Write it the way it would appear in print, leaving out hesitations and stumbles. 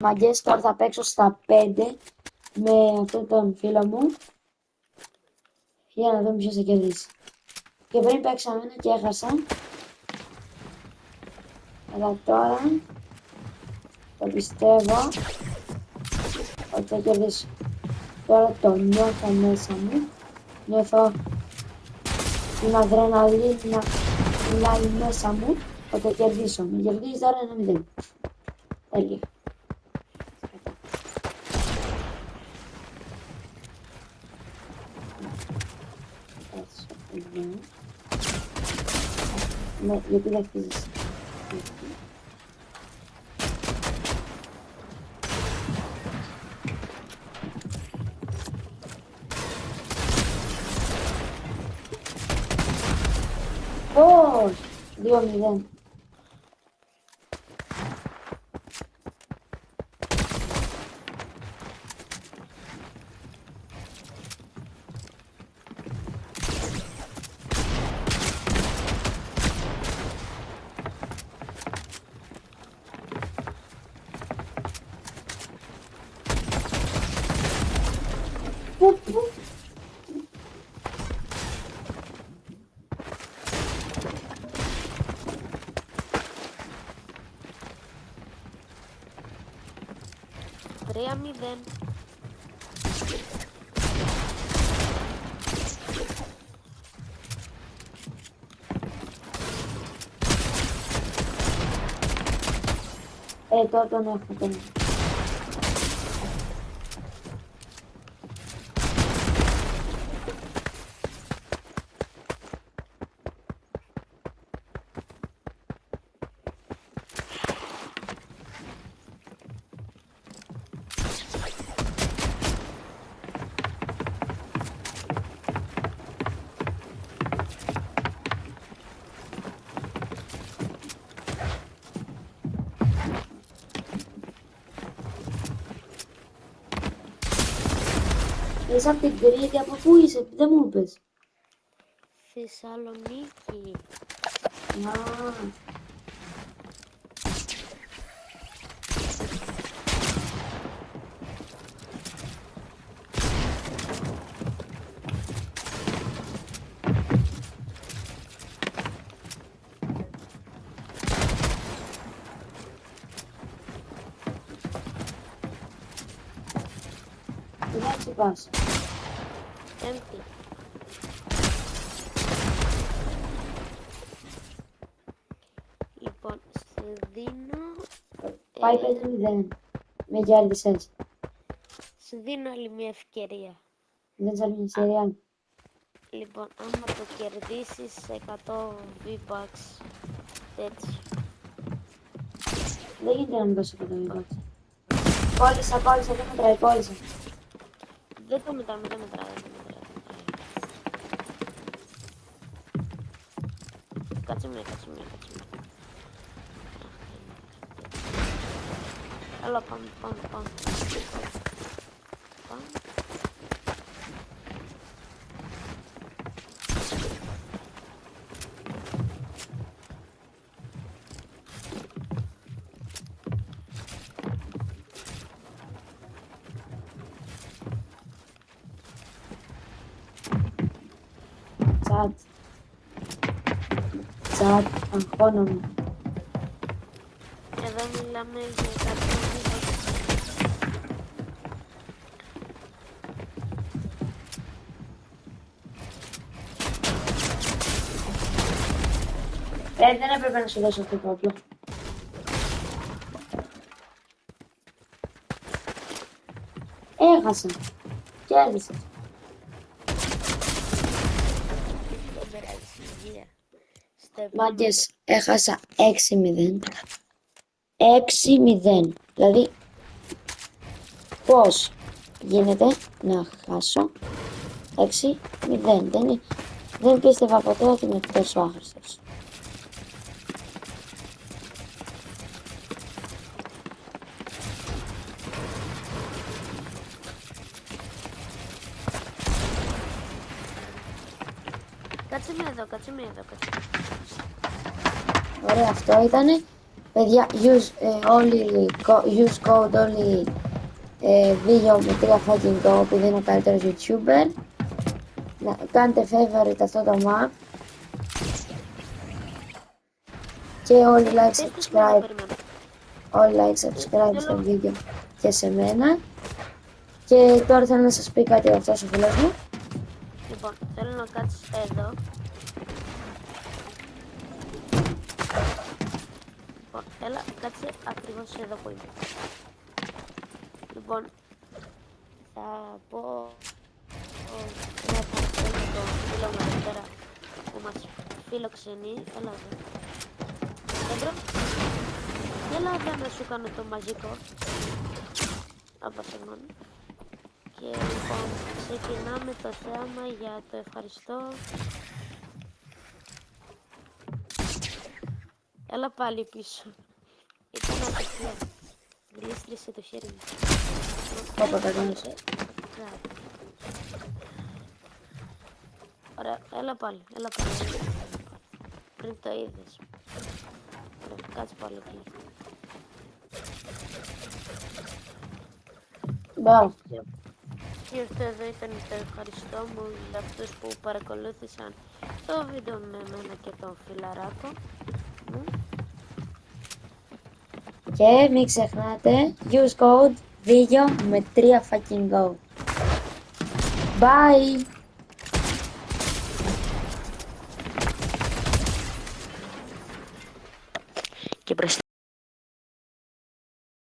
Μαγκές, τώρα θα παίξω στα 5 με αυτόν τον φίλο μου για να δούμε ποιος θα κερδίσει. Και πριν παίξαμε ένα και έχασα. Αλλά τώρα το πιστεύω ότι θα κερδίσω. Τώρα το νιώθω μέσα μου. Νιώθω την αδρεναλίνη να μιλάει μέσα μου ότι θα κερδίσω. Με κερδίζει τώρα 1-0. Τέλεια. Έτσι, εδώ. Ναι, γιατί δεν χτίζεις. Πώς! 2-0. Τρία 0. Τώρα τον έχω τον. Είσαι από την Κρήτη, από πού είσαι, δεν μου είπες. Θεσσαλονίκη. Α, τι λέξη πας. Πέμπτη. Λοιπόν, σε δίνω... Πάει 5-0. Με κέρδισες. Σου δίνω άλλη μια ευκαιρία. Δεν σε άλλη σειρά. Λοιπόν, άμα το κερδίσεις 100 V-Bucks, έτσι. Δεν γίνεται να μην δώσω 100 V-Bucks. Κόλλησα, δεν μετράει, κόλλησα. Δεν το μετράμε, δεν μετράει, δεν μετράει. Κάτσε μία. Έλα, πάμε. Τσάτ, αγχώνομαι. Εδώ μιλάμε για 100 V-Bucks. Δεν έπρεπε να σου δώσω αυτό το όπλο. Έχασα. Κέρδισα. Δεν περάσει, υγεία. Μάγκες, έχασα 6-0. 6-0. Δηλαδή, πώς γίνεται να χάσω 6-0. Δεν πίστευα ποτέ ότι είμαι τόσο άχρηστος. Κάτσε με εδώ. Ωραία, αυτό ήτανε. Παιδιά, use code όλοι βίντεο με 3 fucking go, επειδή είναι ο καλύτερος YouTuber. Να κάντε favorite αυτό το map. Και όλοι like, subscribe. Όλοι like, subscribe στο βίντεο και σε μένα. Και τώρα θέλω να σας πει κάτι αυτός ο φίλος μου. Λοιπόν, θέλω να κάτσεις εδώ. Λοιπόν, έλα, κάτσε ακριβώς εδώ που είμαι. Λοιπόν, θα πω ένα ευχαριστώ για τον φίλο μου εδώ πέρα που μας φιλοξενεί. Έλα εδώ. Έμπρο, έλα εδώ να σου κάνω το μαζικό. Απασχολών. Και λοιπόν, ξεκινάμε το θέαμα για το ευχαριστώ. Έλα πάλι πίσω. Ήταν ατυχία. Γλίστρισε το χέρι μου. Όπα, κατάλαβες. Ωραία, έλα πάλι, έλα πάλι. Πριν το είδες. Ωραία, κάτσε πάλι εκεί. Μπράβο. Και αυτό εδώ ήταν το ευχαριστώ μου για αυτούς που παρακολούθησαν το βίντεο με εμένα και τον φιλαράκο μου. Και μην ξεχνάτε, use code βίντεο με 3 fucking go. Bye! Και μπροστά